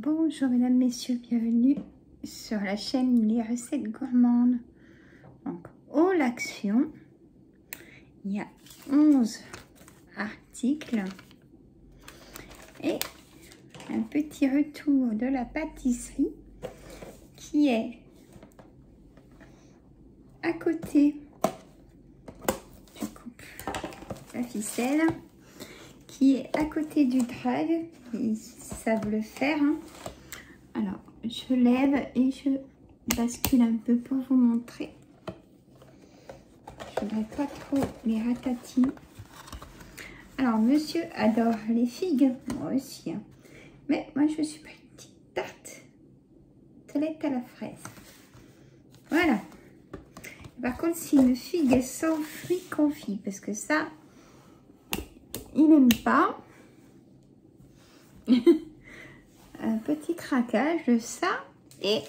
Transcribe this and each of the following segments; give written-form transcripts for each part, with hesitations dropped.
Bonjour mesdames, messieurs, bienvenue sur la chaîne Les Recettes Gourmandes. Donc, au l'action, il y a 11 articles et un petit retour de la pâtisserie qui est à côté. Je coupe la ficelle qui est à côté du drag. Ils savent le faire, hein. Alors, je lève et je bascule un peu pour vous montrer. Je voudrais pas trop les ratatiner. Alors, monsieur adore les figues, moi aussi, hein. Mais moi, je suis pas une petite tarte tartelette à la fraise. Voilà. Par contre, c'est une figue sans fruits confits, parce que ça, il n'aime pas. Un petit craquage de ça et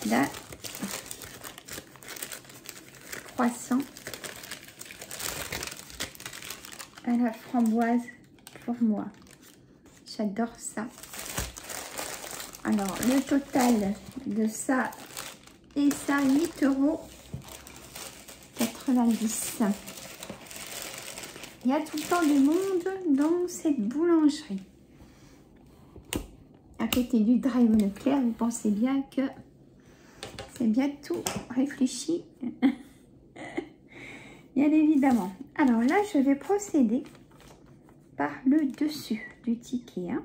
là, croissant à la framboise pour moi. J'adore ça. Alors, le total de ça et ça, 8,90 €. Il y a tout le temps du monde dans cette boulangerie. À côté du drive Leclerc, vous pensez bien que c'est bien tout réfléchi. Bien évidemment. Alors là, je vais procéder par le dessus du ticket, hein.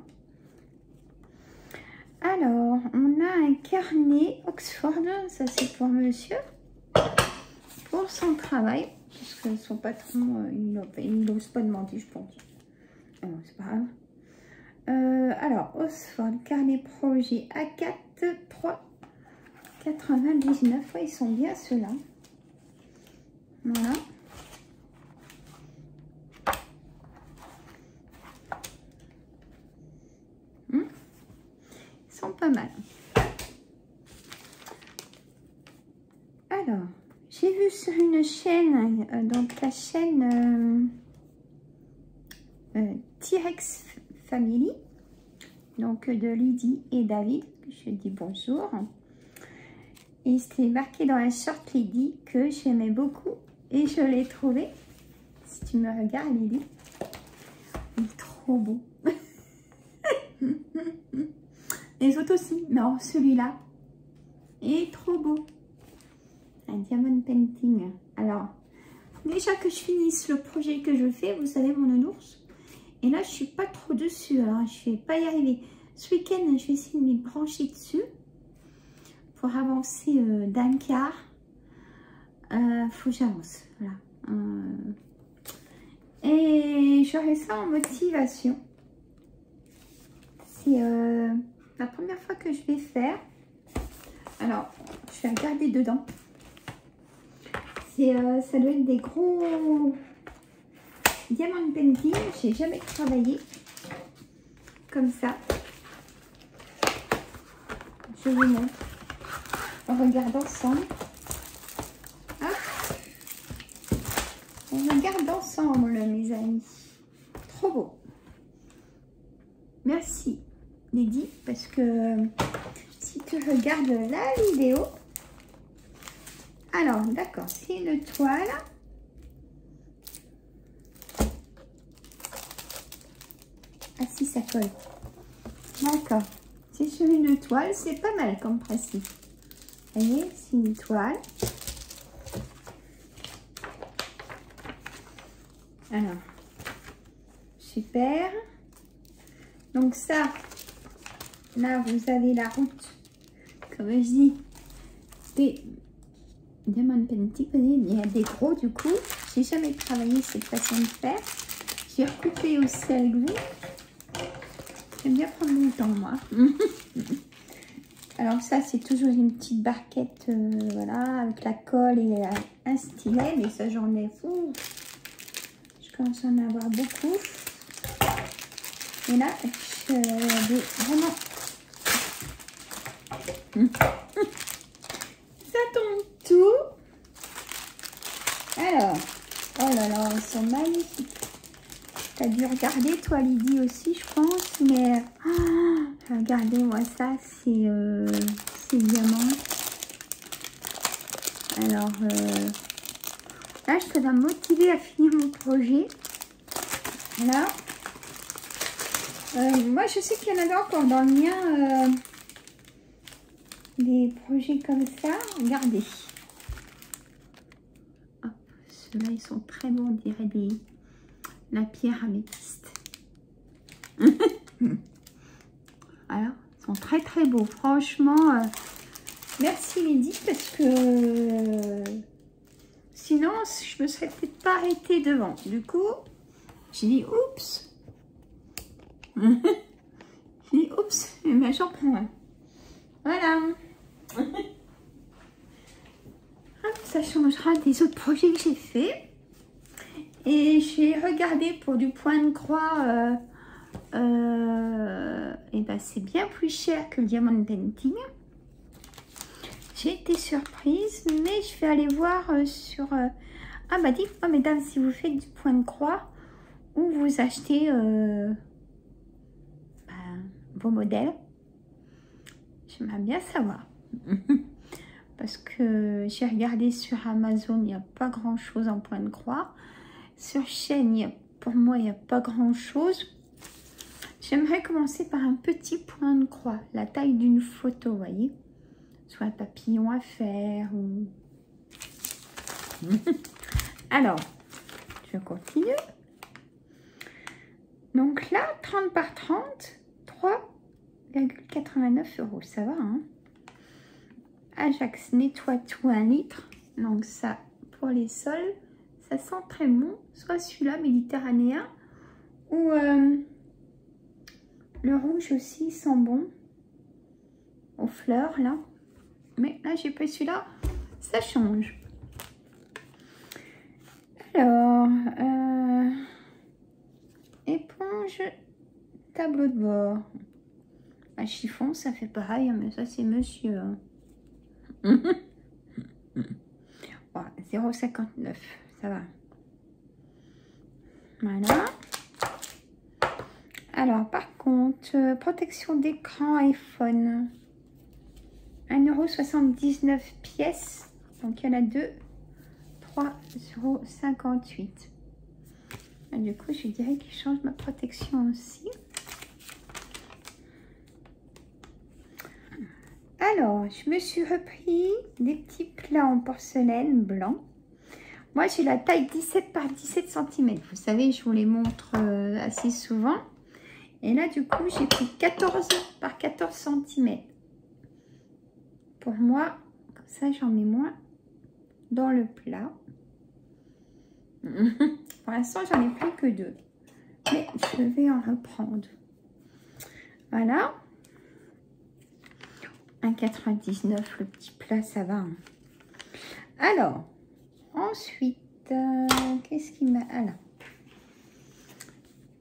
Alors, on a un carnet Oxford, ça c'est pour monsieur, pour son travail. Parce que son patron, il n'ose pas demander, je pense. Non, c'est pas grave. Alors, Oxford, carnet projet A4, 3,99 €. Ouais, ils sont bien ceux-là. Voilà. Ils sont pas mal. Alors, j'ai vu sur une chaîne, donc la chaîne T-Rex Family, donc de Lydie et David, je dis bonjour. Et c'était marqué dans la short Lydie que j'aimais beaucoup et je l'ai trouvé. Si tu me regardes, Lydie, il est trop beau. Les autres aussi, non, celui-là est trop beau. Un diamond painting. Alors, déjà que je finisse le projet que je fais, vous savez, mon nounours. Et là, je suis pas trop dessus. Alors, je vais pas y arriver. Ce week-end, je vais essayer de me brancher dessus pour avancer d'un quart. Faut que j'avance. Voilà. Et j'aurai ça en motivation. C'est la première fois que je vais faire. Alors, je vais regarder dedans. Ça doit être des gros diamond painting. J'ai jamais travaillé comme ça. Je vous montre. On regarde ensemble. Hop. On regarde ensemble, mes amis. Trop beau. Merci, Lydie, parce que si tu regardes la vidéo. Alors, d'accord, c'est une toile. Ah si, ça colle. D'accord. C'est sur une toile, c'est pas mal comme principe. Vous voyez, c'est une toile. Alors, super. Donc ça, là, vous avez la route, comme je dis, des diamond painting. Il y a des gros du coup. J'ai jamais travaillé cette façon de faire. J'ai recoupé aussi avec vous. J'aime bien prendre mon temps, moi. Alors ça, c'est toujours une petite barquette, voilà, avec la colle et un stylet. Mais ça, j'en ai fou. Je commence à en avoir beaucoup. Et là, je vais vraiment... Ça tombe tout. Alors, oh là là, ils sont magnifiques. T'as dû regarder, toi, Lydie, aussi, je pense. Mais regardez-moi ça, c'est diamant. Alors, là, ça va me motiver à finir mon projet. Là. Moi, je sais qu'il y en avait encore dans le mien. Des projets comme ça. Regardez. Ceux-là, ils sont très bons, on dirait la pierre améthyste. Alors, ils sont très très beaux. Franchement, merci Lydie, parce que sinon, je me serais peut-être pas arrêtée devant. Du coup, j'ai dit oups. J'ai dit oups, mais j'en prends un. Voilà. Ça changera des autres projets que j'ai fait. Et j'ai regardé pour du point de croix. Et ben c'est bien plus cher que le diamond painting. J'ai été surprise, mais je vais aller voir sur... Ah bah dites-moi mesdames si vous faites du point de croix ou vous achetez vos modèles. J'aimerais bien savoir. Parce que j'ai regardé sur Amazon, il n'y a pas grand chose en point de croix. Sur chaîne, pour moi, il n'y a pas grand chose. J'aimerais commencer par un petit point de croix, la taille d'une photo, vous voyez. Soit un papillon à faire ou... Alors, je continue. Donc là, 30 par 30, 3,89 €, ça va, hein. Ajax nettoie tout 1 litre. Donc ça, pour les sols, ça sent très bon. Soit celui-là, méditerranéen, ou le rouge aussi sent bon. Aux fleurs, là. Mais là, j'ai pris celui-là, ça change. Alors, éponge, tableau de bord. Un chiffon, ça fait pareil, mais ça, c'est monsieur. Hein. 0,59, ça va. Voilà. Alors, par contre, protection d'écran iPhone. 1,79 € pièce. Donc, il y en a deux. 3,58 €. Du coup, je dirais qu'il change ma protection aussi. Alors, je me suis repris des petits plats en porcelaine blanc. Moi, j'ai la taille 17 par 17 cm. Vous savez, je vous les montre assez souvent. Et là, du coup, j'ai pris 14 par 14 cm. Pour moi, comme ça, j'en mets moins dans le plat. Pour l'instant, j'en ai pris que 2. Mais je vais en reprendre. Voilà. 1,99 € le petit plat, ça va. Hein. Alors, ensuite, qu'est-ce qui m'a... Alors,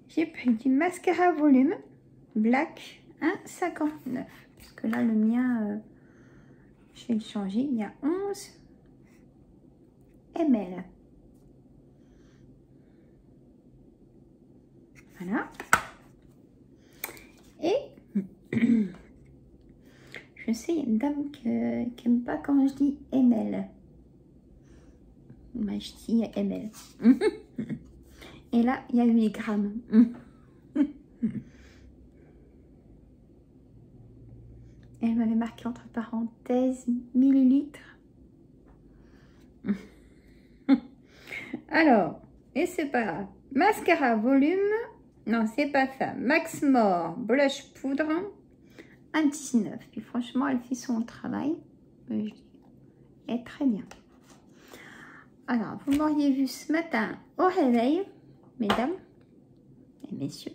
j'ai pris du mascara volume black 1,59 €. Parce que là, le mien, je vais le changer. Il y a 11 ml. Voilà. Et... Je sais, il y a une dame qui n'aime pas quand je dis ml. Moi, je dis ml. Et là, il y a 8 grammes. Elle m'avait marqué entre parenthèses millilitres. Alors, et c'est pas grave. Mascara volume. Non, c'est pas ça. Max More blush poudre. 1,19 €. Puis franchement, elle fait son travail. Elle est très bien. Alors, vous m'auriez vu ce matin au réveil, mesdames et messieurs.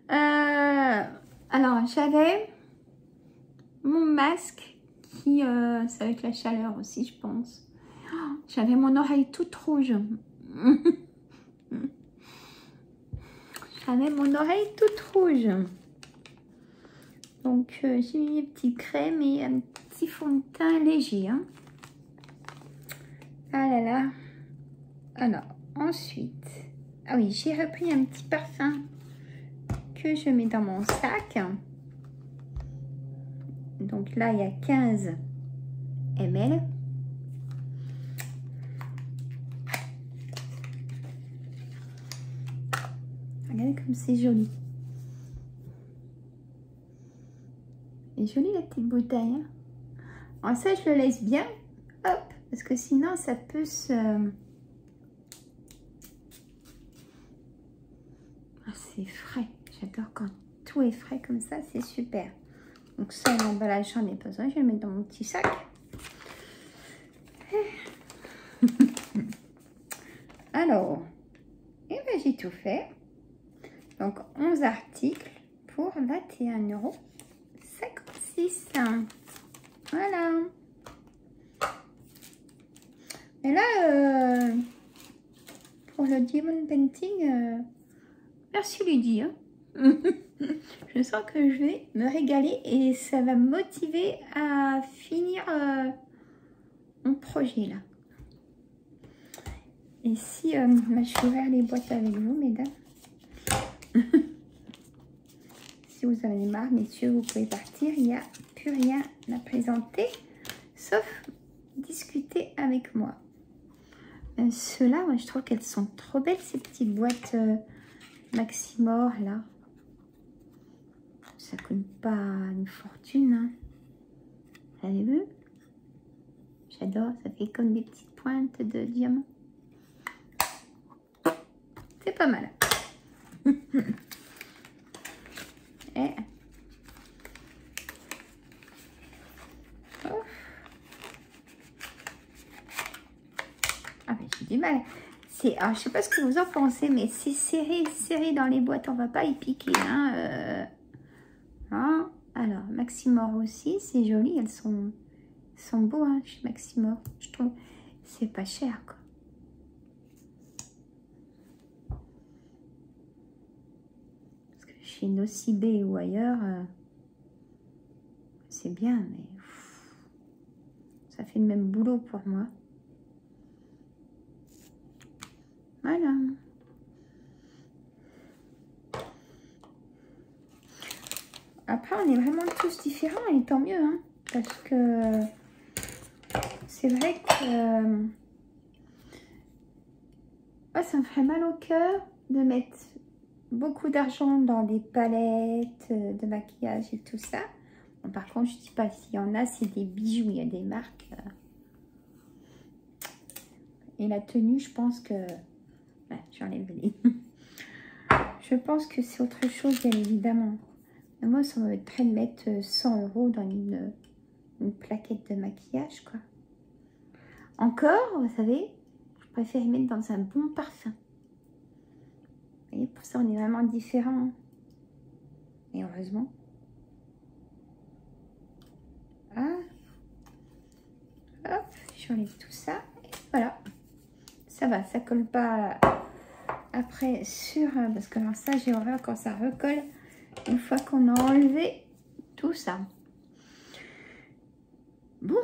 Alors, j'avais mon masque qui, c'est avec la chaleur aussi, je pense. J'avais mon oreille toute rouge. J'avais mon oreille toute rouge. Donc, j'ai mis une petite crème et un petit fond de teint léger. Hein. Ah là là. Alors, ensuite, Ah oui, j'ai repris un petit parfum que je mets dans mon sac. Donc là, il y a 15 ml. Regardez comme c'est joli. C'est joli la petite bouteille. Hein. Alors ça, je le laisse bien. Hop, parce que sinon, ça peut se... Ah, c'est frais. J'adore quand tout est frais comme ça, c'est super. Donc ça, l'emballage, j'en ai besoin. Je vais le mettre dans mon petit sac. Alors, et ben, j'ai tout fait. Donc 11 articles pour 21,56 €. Voilà. Et là, pour le Diamond Painting, merci Lydie. Hein. Je sens que je vais me régaler et ça va me motiver à finir mon projet là. Et si je vais ouvrir les boîtes avec vous, mesdames. Si vous avez marre, messieurs, vous pouvez partir. Il n'y a plus rien à présenter, sauf discuter avec moi. Ceux-là, ouais, je trouve qu'elles sont trop belles, ces petites boîtes Maximor, là. Ça coûte pas une fortune. Hein. Vous avez vu? J'adore, ça fait comme des petites pointes de diamant. C'est pas mal. Et... Oh. Ah ben j'ai du mal. Alors, je sais pas ce que vous en pensez, mais c'est serré dans les boîtes. On va pas y piquer. Hein, hein. Alors, Maximor aussi, c'est joli. Elles sont beaux hein, chez Maximor. Je trouve c'est pas cher quoi. Parce que chez Nocibé ou ailleurs, c'est bien, mais ça fait le même boulot pour moi. Voilà. Après, on est vraiment tous différents et tant mieux, hein, parce que c'est vrai que ça me ferait mal au cœur de mettre beaucoup d'argent dans des palettes de maquillage et tout ça. Bon, par contre, je dis pas s'il y en a, c'est des bijoux, il y a des marques. Et la tenue, je pense que... Ouais, j'enlève les... Je pense que c'est autre chose, bien évidemment. Mais moi, ça me mettrait de mettre 100 € dans une plaquette de maquillage, quoi. Encore, vous savez, je préfère y mettre dans un bon parfum. Vous voyez, pour ça, on est vraiment différents. Et heureusement. Ah. Hop, j'enlève tout ça. Et voilà. Ça va, ça colle pas après sur... Parce que alors ça, j'ai horreur quand ça recolle. Une fois qu'on a enlevé tout ça. Bon,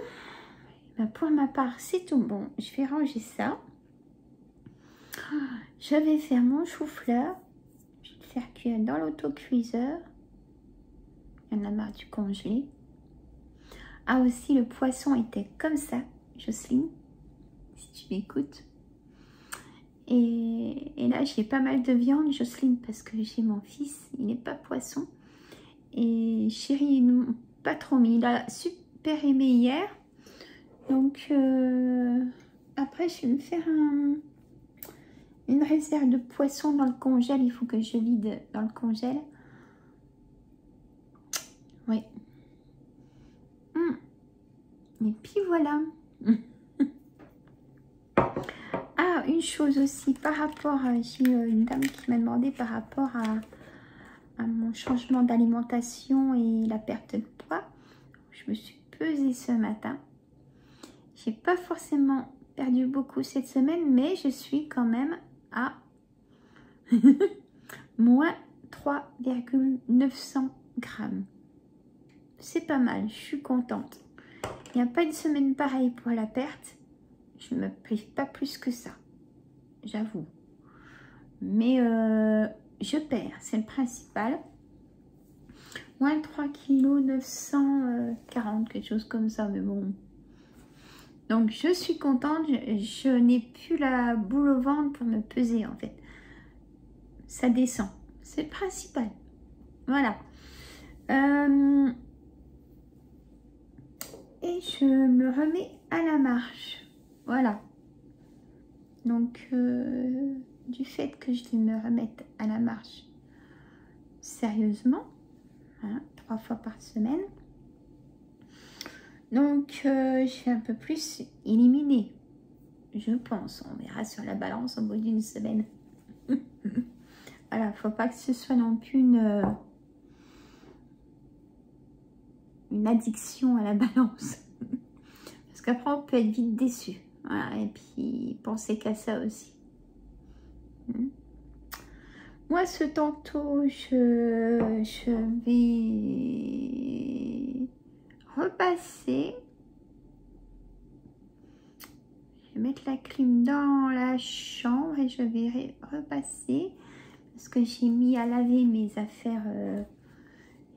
ben pour ma part, c'est tout bon. Je vais ranger ça. Je vais faire mon chou-fleur. Je vais le faire cuire dans l'autocuiseur. Il y en a marre du congelé. Ah aussi, le poisson était comme ça, Jocelyne, si tu m'écoutes. Et là, j'ai pas mal de viande, Jocelyne, parce que j'ai mon fils, il n'est pas poisson. Et chérie, pas trop mis. Il a super aimé hier. Donc, après, je vais me faire une réserve de poisson dans le congèle. Il faut que je vide dans le congèle. Oui. Et puis voilà. Ah, une chose aussi, par rapport à... J'ai une dame qui m'a demandé par rapport à mon changement d'alimentation et la perte de poids. Je me suis pesée ce matin. J'ai pas forcément perdu beaucoup cette semaine, mais je suis quand même à moins 3,900 grammes. C'est pas mal, je suis contente. Il n'y a pas une semaine pareille pour la perte. Je ne me prive pas plus que ça, j'avoue. Mais je perds, c'est le principal. Moins 3 kg 940, quelque chose comme ça, mais bon. Donc je suis contente, je n'ai plus la boule au ventre pour me peser en fait. Ça descend, c'est le principal. Voilà. Et je me remets à la marche. Voilà. Donc du fait que je me remette à la marche sérieusement, hein, 3 fois par semaine. Donc, je vais un peu plus éliminer, je pense. On verra sur la balance au bout d'une semaine. Voilà, faut pas que ce soit non plus une addiction à la balance. Parce qu'après, on peut être vite déçu. Voilà, et puis, pensez qu'à ça aussi. Moi, ce tantôt, je vais repasser. Je vais mettre la clim dans la chambre et je vais repasser parce que j'ai mis à laver mes affaires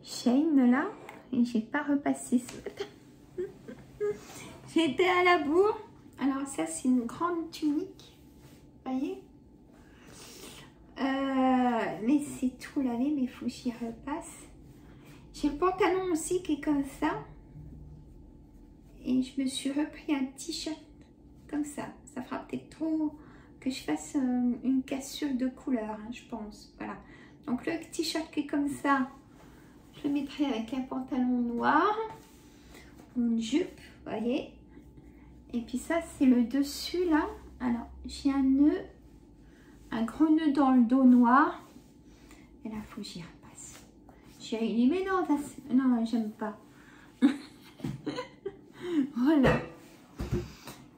Shein là et j'ai pas repassé ce matin. J'étais à la bourre. Alors ça c'est une grande tunique, vous voyez, mais c'est tout lavé, mais il faut que j'y repasse. J'ai le pantalon aussi qui est comme ça. Et je me suis repris un t-shirt comme ça. Ça fera peut-être trop que je fasse une cassure de couleur, hein, je pense. Voilà. Donc le t-shirt qui est comme ça, je le mettrai avec un pantalon noir ou une jupe, vous voyez. Et puis ça, c'est le dessus là. Alors, j'ai un nœud, un gros nœud dans le dos noir. Et là, il faut que j'y repasse. J'ai dit, mais non, non, j'aime pas. Voilà.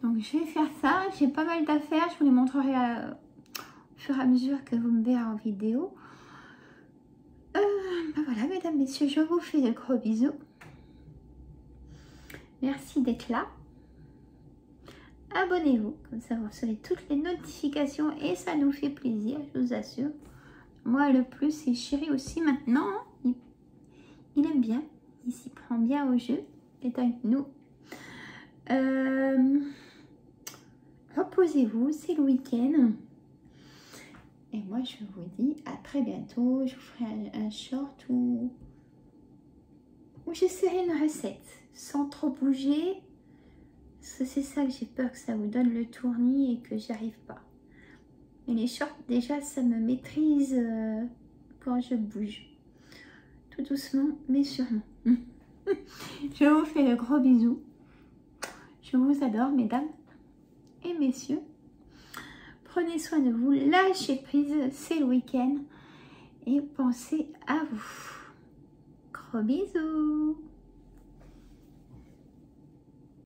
Donc, je vais faire ça. J'ai pas mal d'affaires. Je vous les montrerai au fur et à mesure que vous me verrez en vidéo. Ben voilà, mesdames, messieurs, je vous fais de gros bisous. Merci d'être là. Abonnez-vous, comme ça vous recevez toutes les notifications et ça nous fait plaisir, je vous assure. Moi le plus, et Chéri aussi maintenant, hein, il aime bien, il s'y prend bien au jeu, il est avec nous. Reposez-vous, c'est le week-end. Et moi je vous dis à très bientôt, je vous ferai un short où j'essaierai une recette sans trop bouger. C'est ça que j'ai peur, que ça vous donne le tournis et que j'y arrive pas. Mais les shorts, déjà, ça me maîtrise quand je bouge. Tout doucement, mais sûrement. Je vous fais de gros bisous. Je vous adore, mesdames et messieurs. Prenez soin de vous, lâchez prise, c'est le week-end. Et pensez à vous. Gros bisous.